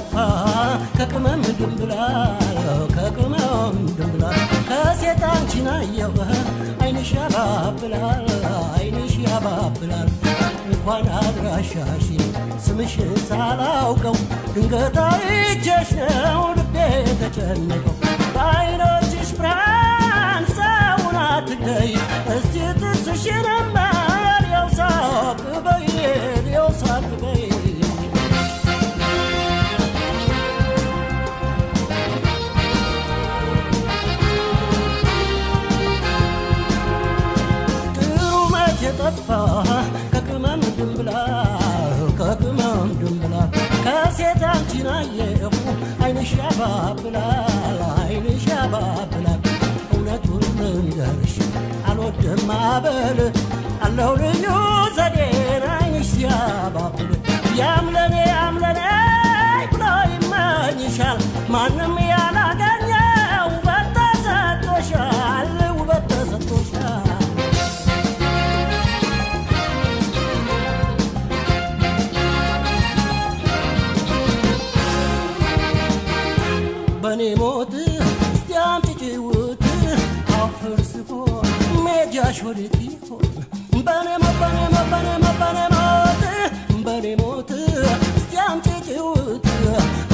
የጠፋ ከቅመም ድንብላል ከሴት አንቺን አየሁ አይንሽ ያባብላል እንኳን አድራሻሽ ስምሽን ሳላውቀው ድንገት አይቼሽ ነው ልቤ ተጨነቀው በዓይኖችሽ ብርሃን ሰውን አትግደይ እስቲ ጥርስሽንማ ሊያው ሳቅ በይ የጠፋ ከቅመም ድንብላል ከሴት አንቺን አየሁ አይንሽ ያባብላል እውነቱን ልንገርሽ አልወድም ማበል አለው ልዩ ዘዴን አይንሽ ሲያባብል ያምለኔ ብሎ ይመኝሻል ማንም ያላገኘው ውበት ተሰጥቶሻል በኔ ሞት እስቲ አምጪ ጭውት አፈር ስሆን ሜጃሽ ወዴት ይሆን በኔ ሞት እስቲ አምጪ ጭውት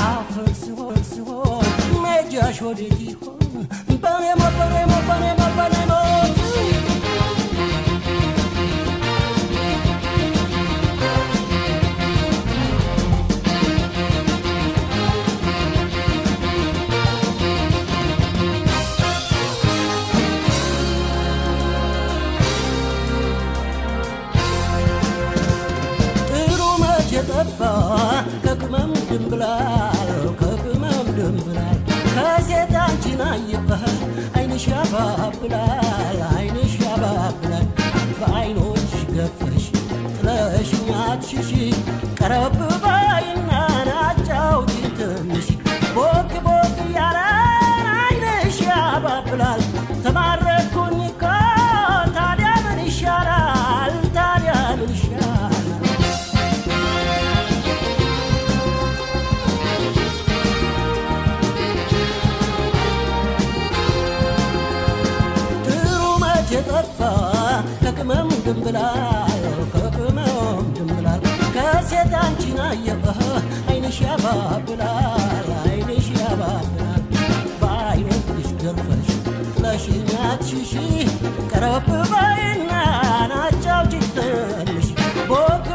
አፈር ስሆን ሜጃሽ ወዴት ይሆን በኔ ሞት የጠፋ ከቅመም ድንብላል ከሴት አንቺን አየሁ አይንሽ ያባብላል በዓይኖች ገፈሽ ጥለሽኝ አትሽሺ ቀረብ በይና አጫውቺኝ ትንሽ ቦግ እያለ አይንሽ ያባብላል ተማረኩኝ እኮ ታዲያ ምን ይሻላል የጠፋ ከቅመም ድንብላል ከሴት አንቺን አየሁ አይንሽ ያባብላል በዓይኖችሽ ገርፈሽ ጥለሽኝ አትሽሺ ቀረብ በይና አጫውቺኝ ትንሽ ቦግ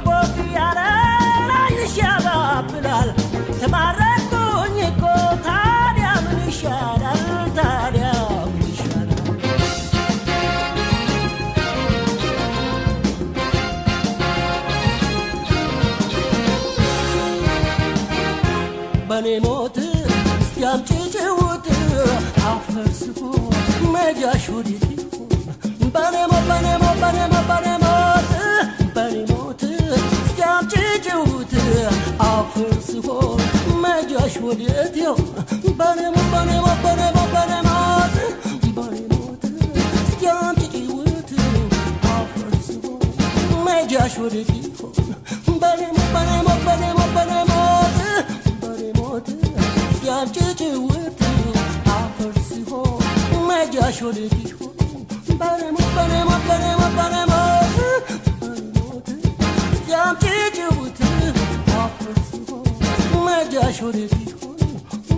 እያለ አይንሽ ያባብላል ተማረኩኝ እኮ ታዲያ ምን ይሻላል በኔ ሞት እስቲ አምጪ ጭውት አፈር ስሆን ሜጃሽ ወዴት ይሆን በኔ ሞት እስቲ አምጪ ጭውት አፈር ስሆን ሜጃሽ ወዴት ይሆን በኔ ሞት እስቲ አምጪ ጭውት አፈር ስሆን ሜጃሽ ወዴት ይሆን በኔ ሞት ያምጪ ጭውት አፈር ሲሆን ሜጃሽ ወዴት ይሆን በኔ ሞት ያምጪ ጭውት አፈር ሲሆን ሜጃሽ ወዴት ይሆን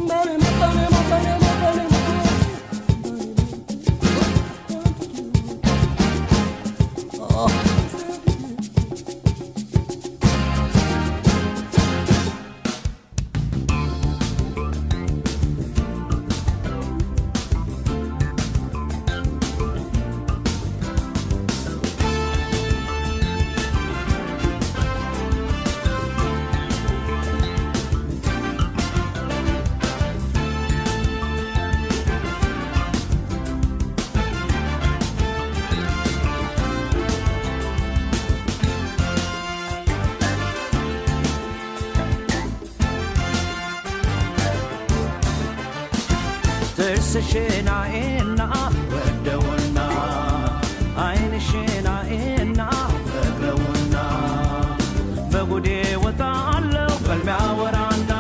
በኔ ጥርስሽናኤና ወደውና አይንሽናኤና ፈቅረውና በጉዴ ወጣለው በልሚያ ወራና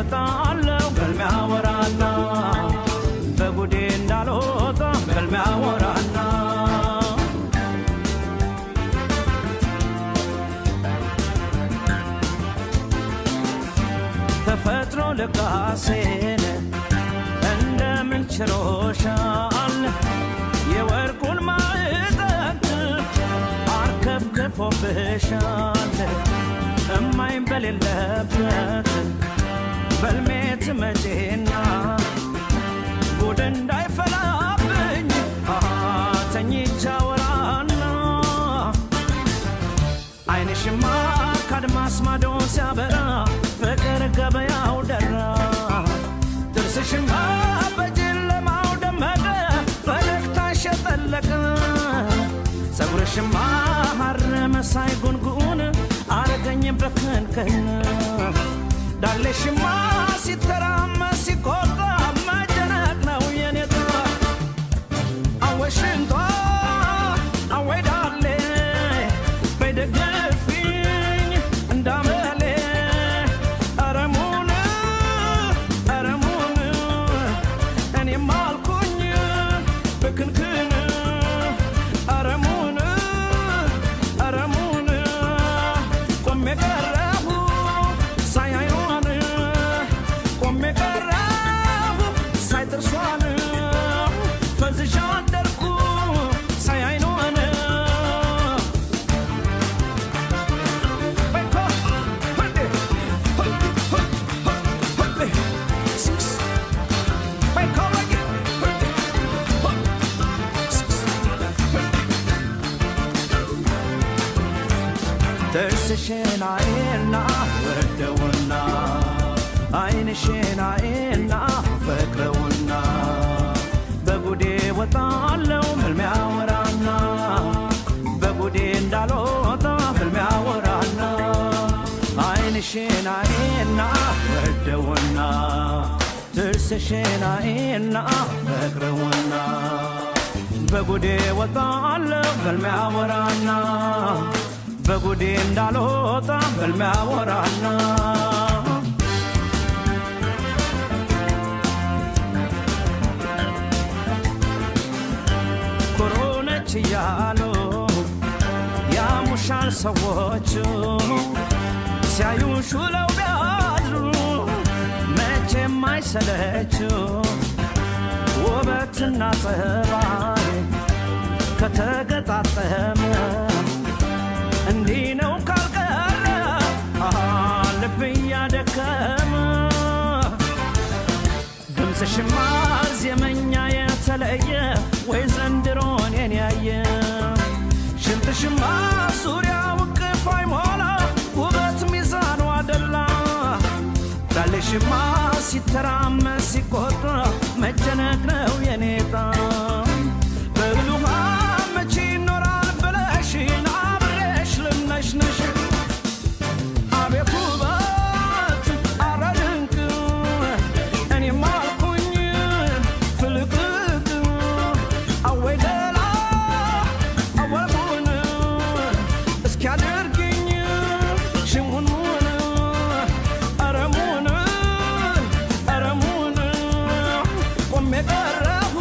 ወጣለው በልሚያ ወራና በጉዴ እንዳልወጣ በልሚያ ወራና ተፈጥሮ ለቃሴን እንደምን ችሎሻል የወርቁን ማዕጠት አርከፍክፎብሻል እማይን በሌለበት በልሜት መቼና ጉድ እንዳይፈላብኝ ተኝቻ ወራና አይንሽማ ካድማስ ማዶ ሲያበራ ፍቅር ገበያው ደራ ጥርስሽማ በጨለማው ደመቀ ፈገግታሽ ጠለቀ ፀጉርሽማ ሐር መሳይ ጉንጉን አረገኝ በከንከን ዳሌሽማ ሲተራመስ ሲቆጣ መደነቅ ነው የኔታ አወሽንቷ አወዳሌ በደገፊኝ እንዳመሌ አረሙን እኔም አልኩኝ በክንክን አረሙን ቆሜ ቀረሁ ሳያዩን ቆሜ ቀረሁ ሳይጥርሷን ፈዝሻ አደርኩ ሳያዩን ጥርስሽን አይና ወደውና አይንሽን አይና ፈቅረውና በጉዴ ወጣለው ህልሜ አወራና በጉዴ እንዳልወጣ ህልሜ አወራና አይንሽን አይና ወደውና ጥርስሽን አይና ፈቅረውና በጉዴ ወጣለው ህልሜ አወራና በጉዴ እንዳልወጣ ህልሜ አወራና ኮሮነች እያሉ ያሙሻል ሰዎች ሲያዩሽ ውለው ቢያድሩ መቼም አይሰለቹ ውበትና ፀባይ ከተገጣጠመ እንዲህ ነው ካልቀረ ልብ እያደከመ ድምፅሽማ ዜመኛ የተለየ ወይ ዘንድሮን የኔ ያየ ሽንጥሽማ ዙሪያ ውቅፍ አይሞላ ውበት ሚዛኑ አደላ ዳሌሽማ ሲተራመስ ሲቆጣ መጨነቅ ነው የኔታ በብሉሃ መቼ ይኖራል ብለሽን ነሽ አቤት ውበት አረ ድንቅ እኔም አልኩኝ ፍልቅልቅ አወይ ደላ አወሙን እስኪያደርግኝ ሽሙንሙን አረሙን ቆሜ ቀረሁ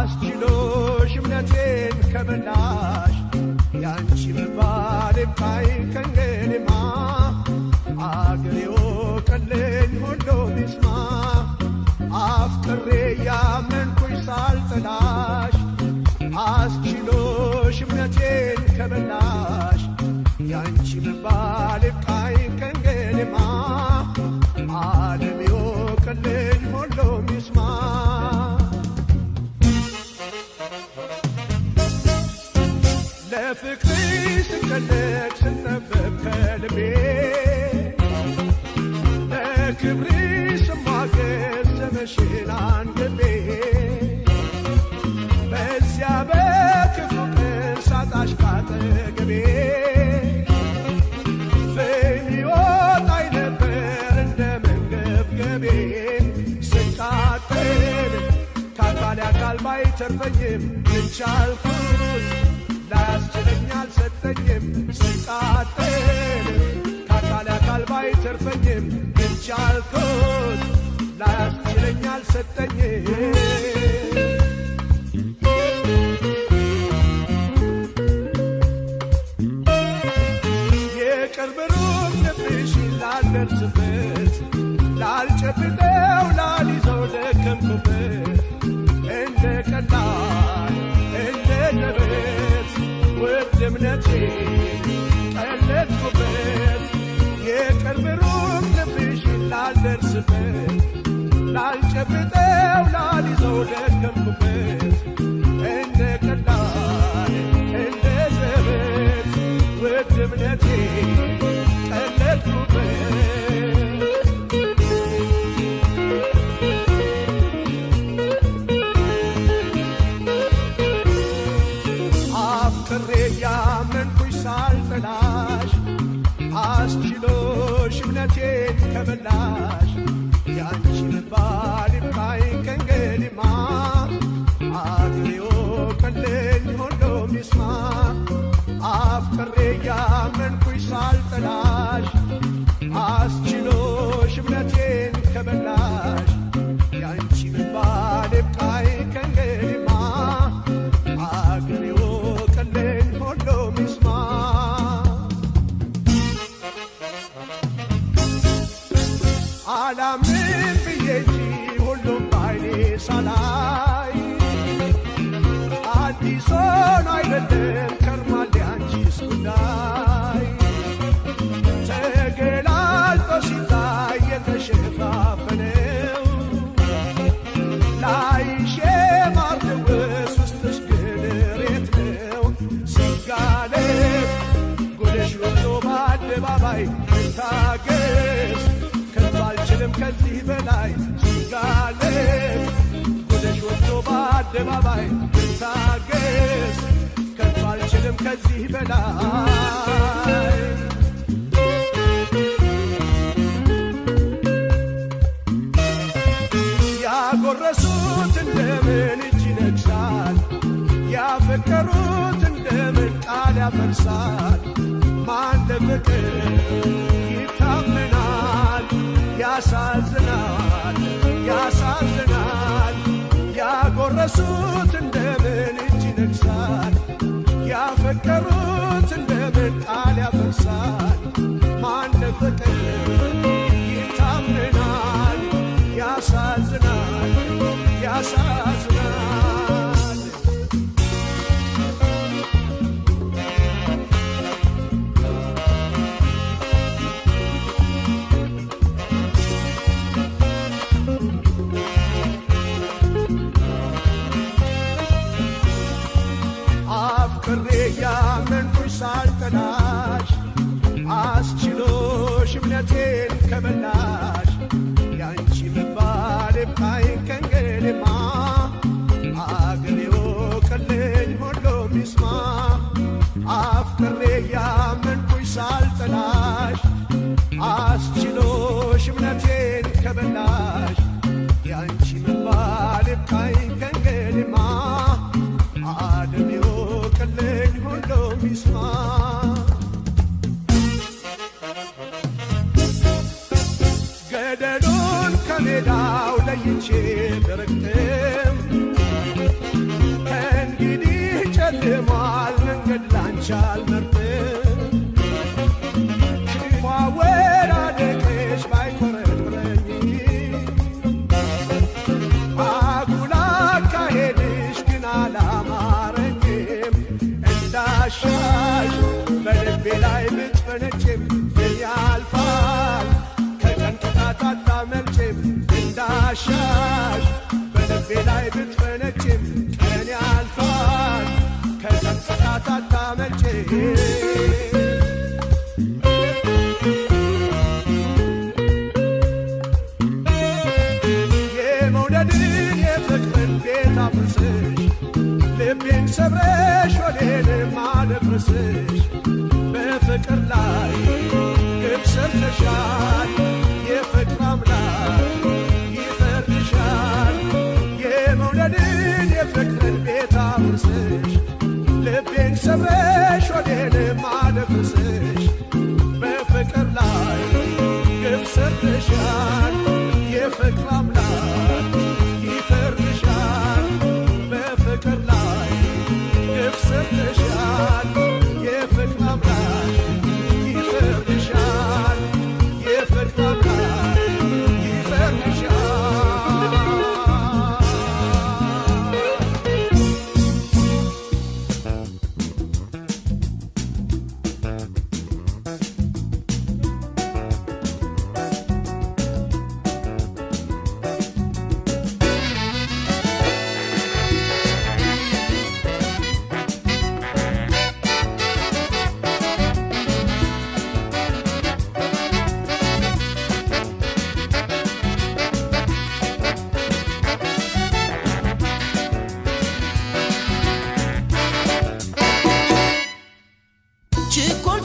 አስችሎሽ እምነቴን ከበላሽ ያንቺ መባል ይብቃኝ ከእንግዲህማ አገሬ ወቀልኝ ሁሉም ይስማ አፍቅሬ ያመንኩሽ ሳልጠላሽ አስችሎሽ እምነቴን ከበላሽ ያንቺ መባል ይብቃኝ ከእንግዲህማ ዓለም ይወቅልኝ ሁሉም ይስማ ለፍቅርሽ ስጨነቅ ስጠበብ ከልቤ ለክብርሽ ስሟገት ስምሽን አንግቤ በዚያ በክፉ ቀን ሳጣሽ ካጠገቤ ፍም ይወጣኝ ነበር እንደ መንገብገቤ ስቃጠል ከአካል አካል ባይተርፈኝም ልቻልኩት ላያስችለኝ አልሰጠኝም ስቃጠል ከአካል አካል ባይተርፈኝም ልቻልኩት ላያስችለኝ አልሰጠኝም የቅርብ ሩቅ ልብሽ ላልደርስበት ላልጨብጠው ላልይዘው ደከምኩበት እንደ ቀላል እንደ ዘበት ውድ እምነቴ ቀለድኩበት የቅርብ ሩቅ ልብሽ ላልደርስበት ላልጨብጠው ላልይዘው ደከምኩበት እንደ ቀላል እንደ ዘበት ውድ እምነቴ ቀለድኩበት አፍቅሬ ያመንኩሽ ሳልጠላሽ አስችሎሽ እምነቴን ከበላሽ ያንቺ መባል ይብቃኝ ከእንግዲህማ አገሬ ወቀልኝ ሁሉም ይስማ አፍቅሬ ያመንኩሽ ሳልጠላሽ አስችሎሽ እምነቴን ከበላሽ ያንቺ መባል ይብቃኝ ከእንግዲህማ አገሬ ወቀልኝ ሁሉም ይስማ አላምን ብዬ እንጂ ሁሉም ባይኔ ሳላይ አዲስ ሆኖ አይደለም ከርሟል ያንቺስ ጉዳይ ተገላልጦ ሲታይ የተሸፋፈነው ላይሽ የማርደወስ ውስጥሽ ግን ሬት ነው ሲጋለጥ ጉድሽ ወጥቶ በአደባባይ ታገስ አልችልም ከዚህ በላይ ሲጋለጥ ጉድሽ ወጥቶ በአደባባይ ታገስ ከቶ አልችልም ከዚህ በላይ ያጎረሱት እንደምን እጅ ይነግሳል ያፈቀሩት እንደምን ቃል ያፈርሳል ማን ለፍቅር ይታመናል ያሳዝናል ያሳዝናል ያጎረሱት እንደምን እጅ ይነግሳል ያፈቀሩት እንደምን ቃል ያፈርሳል ማን ለፍቅር ይታመናል ያሳዝናል ያሳዝናል አፍቅሬ ያመንኩሽ ሳልጠላሽ አስችሎሽ አልመርጥም ክፉ አወዳደቅሽ ባይኮረኩረኝ አጉል አካሄድሽ ግን አላማረኝም እንዳሻሽ በልቤ ላይ ብትፈነጭም ግን ያልፋል ከጭንቅላት አታመልጭም እንዳሻሽ በልቤ ላይ ብትፈነጭም ቀን ያልፋል ከጭንቅላት አታመልጭም የመውደድን የፍቅርን ቤት አፍርስሽ ልቤን ሰብረሽ ወዴንም አደፍርስሽ በፍቅር ላይ ግብ ሰርተሻል የፍቅር አምላክ ይፈርድሻል የመውደድን የፍቅርን ቤት አፍርስሽ ልቤን ሰብረሽ ወዴንም አደፍርስሽ በፍቅር ላይ ግብ ሰርተሻል የፍቅር አምላክ ይፈርድሻል በፍቅር ላይ ግብ ሰርተሻል የፍቅር አምላክ ይፈርድሻል የፍቅር አምላክ ይፈርድሻል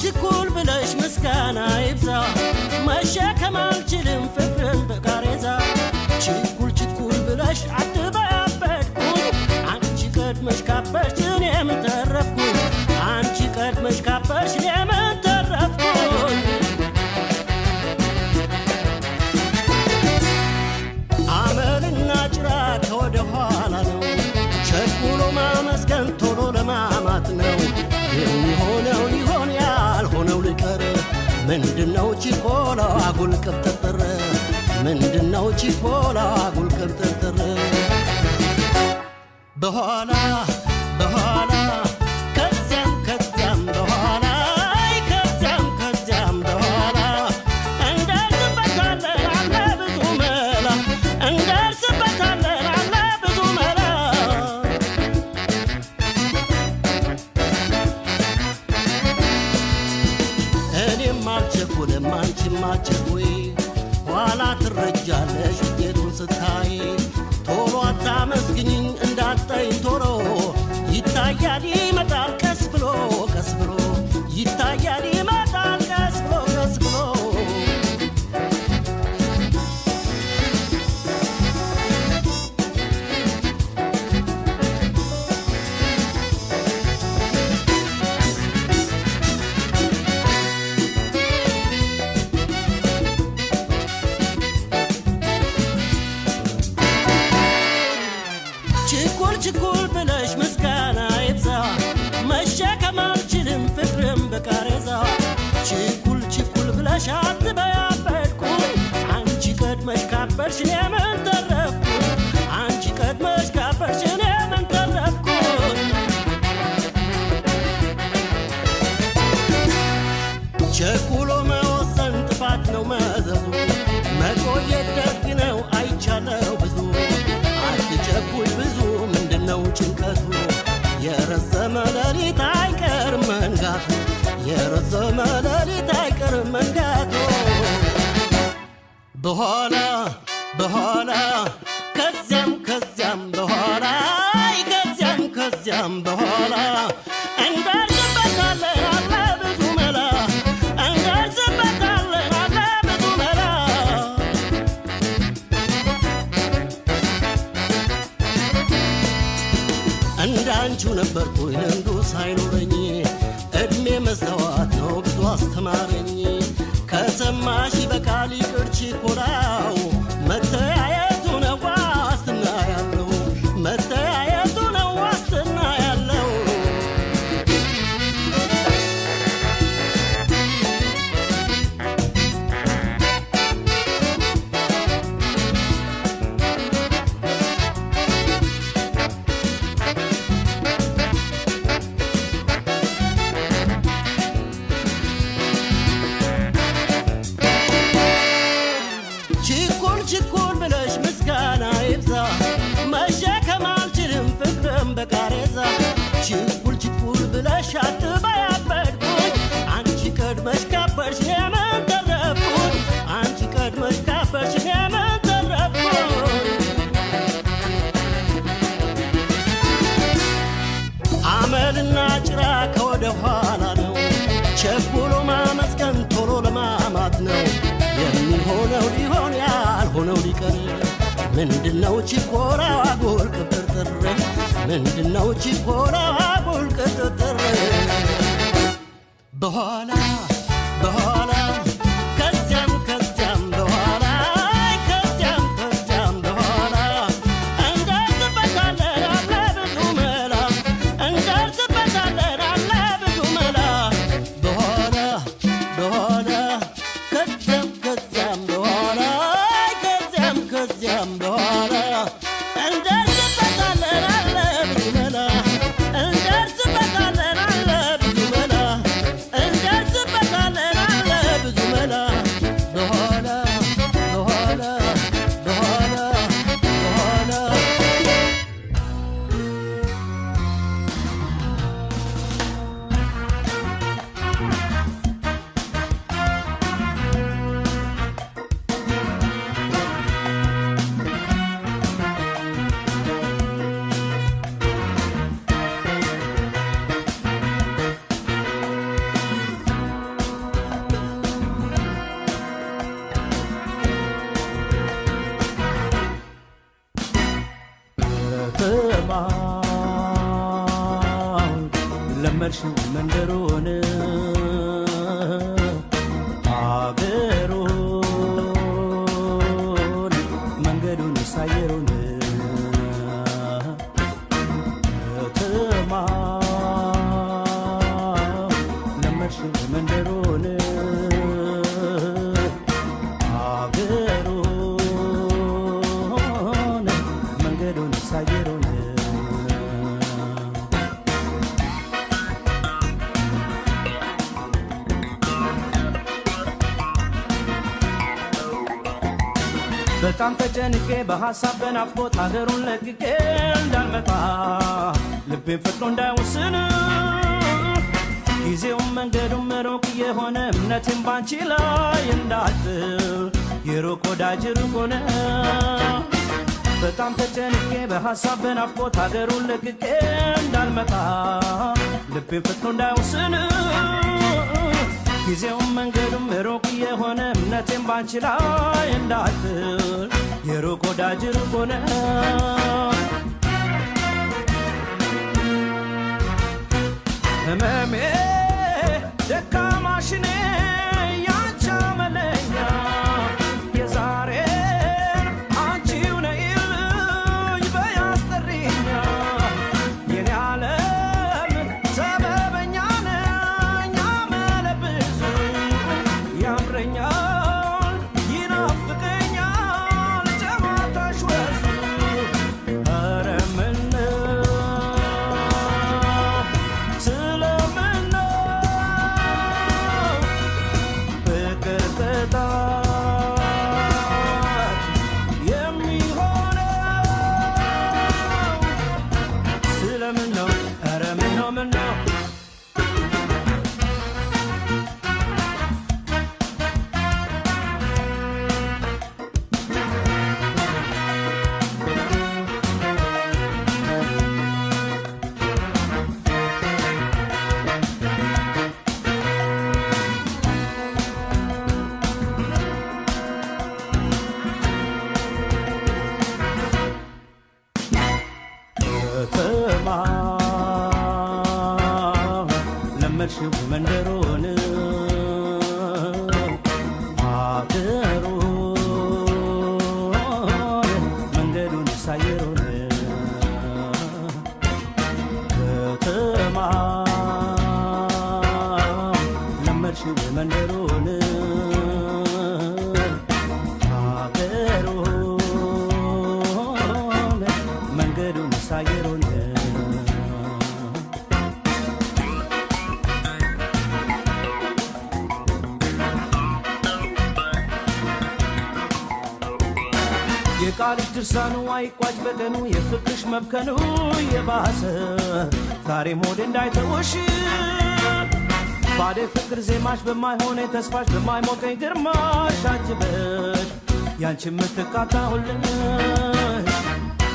ችኩል ብለሽ ምስጋና ይብዛ መሸከም አልችልም ፍቅርን በቃሬዛ ችኩል ብለሽ አትበያበድኩኝ አንቺ ቀድመሽ ካበሽ እኔም ተረፍኩኝ አንቺ ቀድመሽ ካበሽ እኔም ተረፍኩኝ አመልና ጭራ ከወደ ኋላ ነው ቸኩሎ ማመስገን ቶሎ ለማማት ነው የሚሆነው ይሆን ያልሆነው ልቀር ምንድነው ችኮላ አጉል ቅብጥር ምንድነው ችኮላ አጉል ቅብጥር በኋላ ከዚያም በኋላ እንደርስበታለን አለ ብዙ መላ እንደርስበታለን አለ ብዙ መላ እኔም አልቸኩልም አንቺም አትቸኩይ ኋላ ትረጃለሽ ውጤቱን ስታይ ቶሎ አታመስግኝኝ እንዳትጠይኝ ቶሎ ይታያል ይመጣል ቀስ ብሎ ይታያል ይመጣል ቀስ ብሎ ችኩል ብለሽ ምስጋና ይብዛ መሸከም አልችልም ፍቅርን በቃሬዛ ችኩል ብለሽ አትበያበድኩኝ አንቺ ቀድመሽ ካበድሽ እኔም ተረፍኩኝ አንቺ ቀድመሽ ካበድሽ እኔም ተረፍኩኝ ቸኩሎ መወሰን ጥፋት ነው መዘዙ መቆየት ደግ ነው አይቻለው ብዙ አትቸኩል ብዙ ምንድነው ጭንቀቱ የረዘመ ሌሊት አይቀርም መንጋቱ የረዘመ ሌሊት አይቀርም መንጋቱ በኋላ ከዚያም በኋላ እንደርስበታለን አለ ብዙ መላ እንደርስበታለን አለ ብዙ መላ እንዳንቺው ነበርኩኝ ልምዱ ሳይኖረኝ እድሜ መስተዋት ነው ብዙ አስተማረኝ ከሰማሽ በቃል ይቅር ችኮላው መተያየቱ ነው ዋስትና ያለው መተያየቱ ነው ዋስትና ያለው በቃሬዛ ችኩል ችኩል ብለሽ አትበያበድኩኝ አንቺ ቀድመሽ ካበርሽ የምን ተረፍኩኝ አንቺ ቀድመሽ ካበርሽ የምን ተረፍኩኝ አመልና ጭራ ከወደ ኋላ ነው ቸኩሎ ማመስገን ቶሎ ለማማት ነው የሚሆነው ሊሆን ያልሆነው ሊቀር ምንድነው ችኮላ አጉል ቅጥጥር ምንድነው ችኮላ አጉል ቅጥጥር በኋላ በኋላ ከዚያም ከዚያም በኋላ ከዚያም ከዚያም በኋላ እንደርስበታለን አለ ብዙ መላ እንደርስበታለን አለ ብዙ መላ በኋላ በኋላ ከዚያም ከዚያም በኋላ ከዚያም ከዚያም በኋላ እንደርስበታለን አለ ብዙ መላ እንደርስበታለን አለ ብዙ መላ እንደርስበታለን አለ ብዙ መላ በኋላ በኋላ በኋላ በኋላ ከተማውን ለመድሽው መንደሩን አገሩን መንገዱን ሳየሩን ከተማውን ለመድሽው መንደሩን አገሩን መንገዱን ሳየሩን በጣም ተጨንቄ በሐሳብ በናፍቆት አገሩን ለቅቄ እንዳልመጣ ልቤን ፈጥኖ እንዳይወስን ጊዜውም መንገዱም ሩቅ የሆነ እምነቴን ባንቺ ላይ እንዳልጥል የሩቅ ወዳጅ ሩቅ ሆነ በጣም ተጨንቄ በሐሳብ በናፍቆት አገሩን ለቅቄ እንዳልመጣ ልቤን ፈጥኖ እንዳይወስን ጊዜውም መንገዱም ሩቅ የሆነ እምነቴን ባንቺ ላይ እንዳልጥል የሩቅ ወዳጅ ሩቅ ሆነ ህመሜ ደካማሽ እኔ ያንቺ አመለኛ የዛሬን አንቺው ነይልኝ በያስጠሪኛ የኔ ዓለም ሰበበኛ ነኝ አመለ ብዙ ያምረኛል ይናፍቀኛል ጨዋታሽ ወዙ ኧረ ምነው ስለምነው ፍቅር ቅጣት የሚሆነው ስለምነው ኧረ ምነው ምነው ከተማ ለመድሽው መንደሩን አገሩን መንገዱን ሳየሩን ከተማ ለመድሽው መንደሩን አገሩን መንገዱን ሳየሩን የቃልሽ ድርሳኑ አይቋጭ በገኑ የፍቅርሽ መብከኑ የባሰ ዛሬ ሞድ እንዳይተውሽ ባደ ፍቅር ዜማሽ በማይሆነ ተስፋሽ በማይሞቀኝ ግርማሽ አጅበሽ ያንቺ ምትቃጣሁልኝ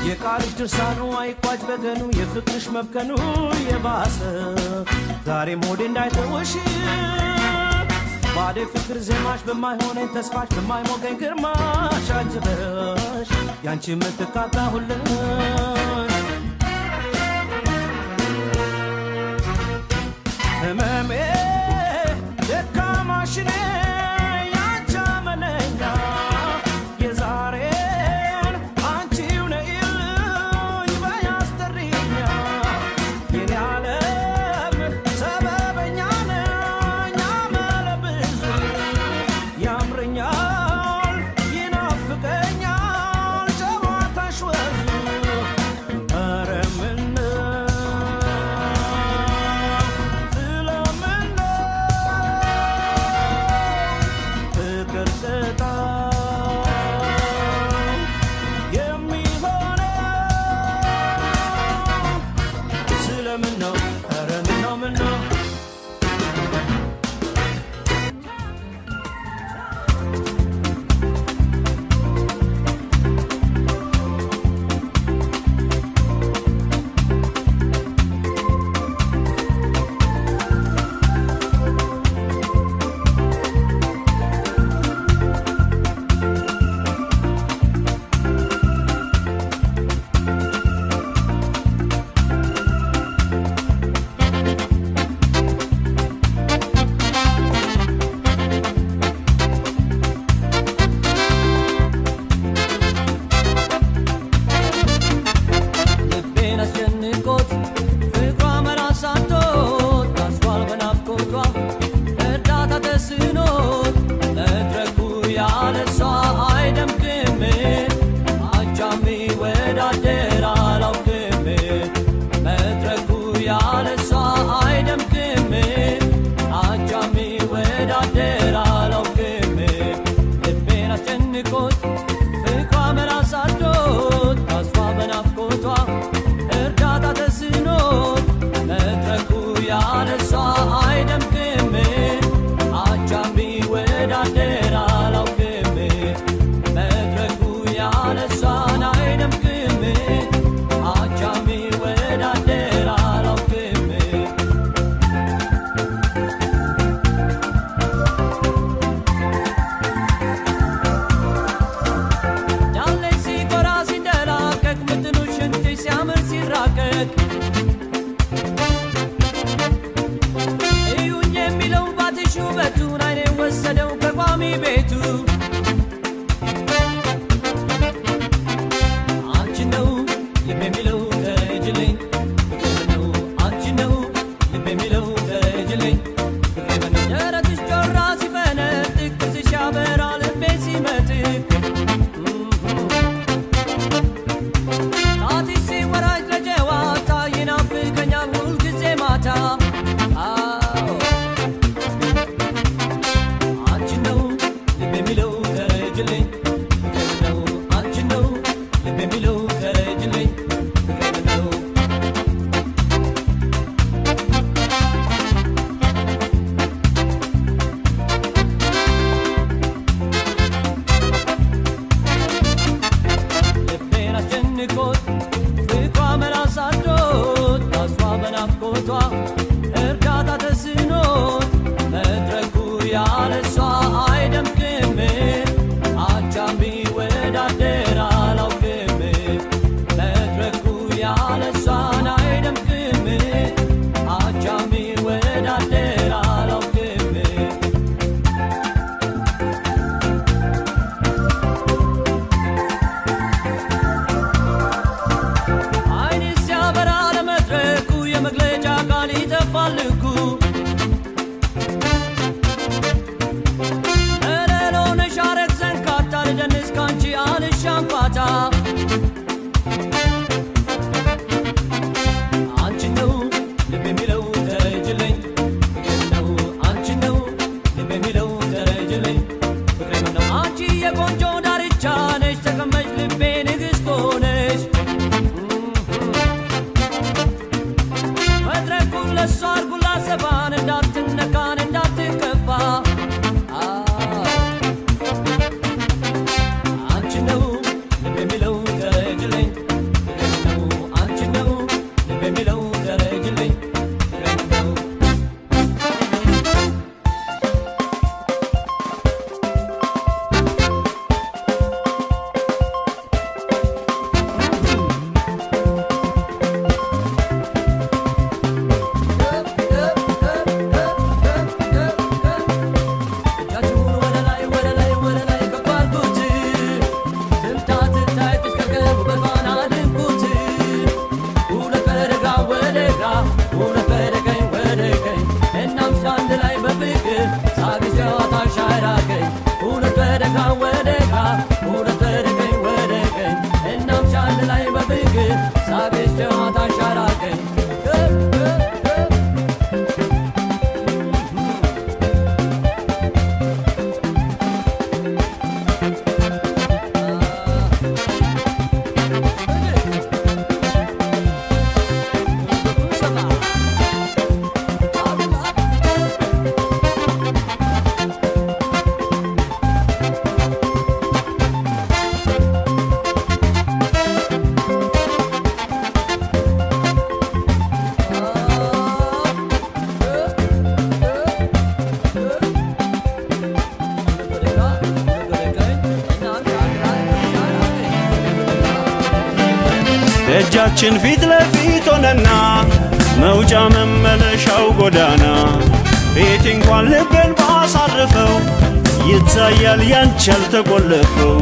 የቃልሽ ድርሳኑ አይቋጭ በገኑ የፍቅርሽ መብከኑ የባሰ ዛሬ ሞድ እንዳይተውሽ ባደ ፍቅር ዜማሽ በማይሆነ ተስፋሽ በማይሞቀኝ ግርማሽ አጅበሽ ያንቺ ምትቃጣሁልኝ ህመሜ ደካማሽኔ ያንቺ አመለኛ የዛሬን አንቺው ነይልኝ በያስጠሪኛ የኔ ዓለም ሰበበኛ ነኝ አመለ ብዙ ያምረኛል ይናፍቀኛል ጨዋታሽ ወዙ ኧረ ምነው ደጃችን ፊት ለፊት ሆነና መውጫ መመለሻው ጎዳና ቤቴ እንኳን ልቤን ባሳርፈው ይታያል ያንቺ ያልተቆለፈው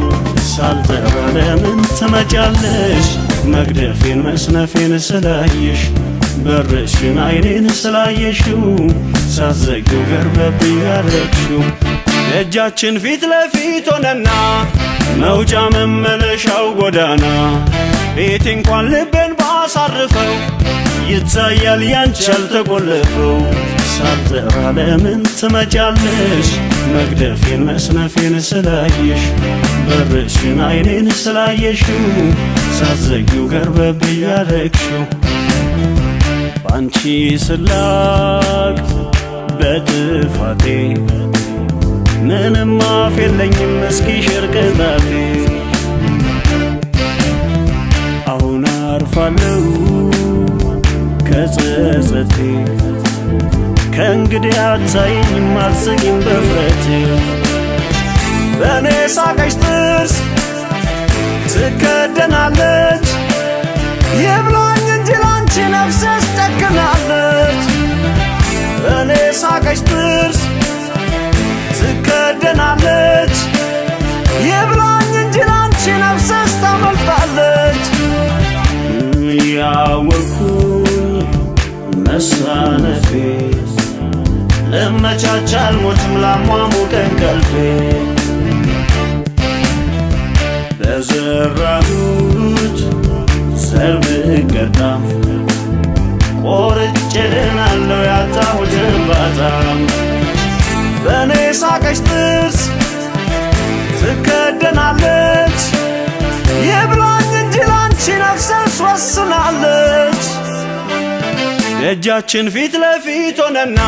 ሳልጠራ ለምን ትመጫለሽ መግደፌን መስነፌን ስላየሽ በርሽን አይኔን ስላየሽው ሳትዘጊው ገርበብ ያረግሽው ደጃችን ፊት ለፊት ሆነና መውጫ መመለሻው ጎዳና ቤቴ እንኳን ልቤን ባሳርፈው ይታያል ያንቺ ያልተቆለፈው ሳልጠራ ለምን ትመጫለሽ መግደፌን መስነፌን ስላየሽ በርሽን አይኔን ስላየሽው ሳትዘጊው ገርበብ ያረግሽው ባንቺ ስላቅ በጥፋቴ ምንም አፍ የለኝም እስኪሽር ቅጣቴ አሁን አርፋለሁ ከጸጸቴ ከእንግዲህ አታይኝም አትስቂም በፍረቴ በእኔ ሳቀሽ ጥርስ ትከደናለች ይብላኝ እንጂ ላንቺ ነፍስሽ ትጨክናለች በእኔ ሳቀሽ ጥርስ ትከደናለች ይብላኝ እንጂ ላንቺ ነፍስሽ ታመልጣለች ያወቅኩኝ መሳነፌ ልመቻች አልሞትም ላሟሙቅ እንቅልፌ በዘራሁት ዘር ብቀጣም ቆርጬ ድናለሁ ያጣሁትን ባጣም በእኔ ሳቀሽ ጥርስ ትከደናለች ይብላኝ እንጂ ላንቺ ነፍስሽ ወስናለች ደጃችን ፊት ለፊት ሆነና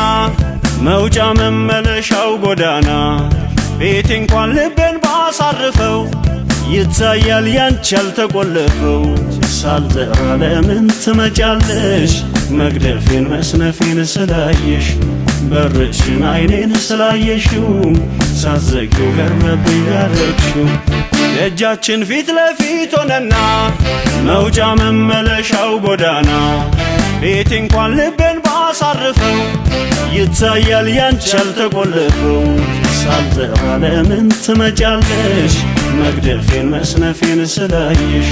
መውጫ መመለሻው ጎዳና ቤቴ እንኳን ልቤን ባሳርፈው ይታያል ያንቺ ያልተቆለፈው ሳልጠራ ለምን ትመጫለሽ መግደፌን መስነፌን ስላየሽ በርሽን አይኔን ስላየሽው ሳትዘጊው ገርበብ ያረግሽው ደጃችን ፊት ለፊት ሆነና መውጫ መመለሻው ጎዳና ቤቴ እንኳን ልቤን ባሳርፈው ይታያል ያንቺ ያልተቆለፈው ሳልጠራ ለምን ትመጫለሽ መግደፌን መስነፌን ስላየሽ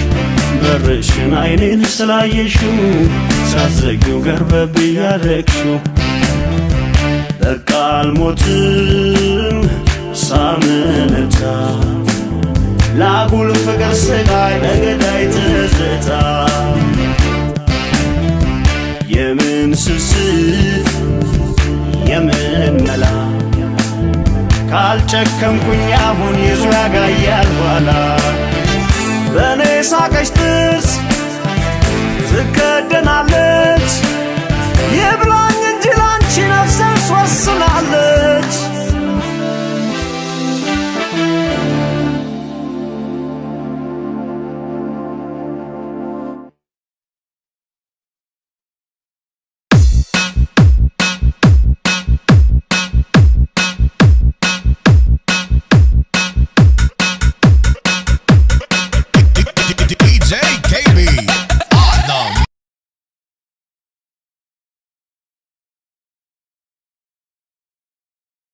በርሽን አይኔን ስላየሽው ሳትዘጊው ገርበብ ያረግሽው በቃ አልሞትም ሳምንታ ላጉል ፍቅር ስቃይ ለገዳይ ትዝታ የምን ስስት የምን መላ ካልጨከምኩኝ አሁን ይዞ ያጋያል ኋላ በእኔ ሳቀሽ ጥርስ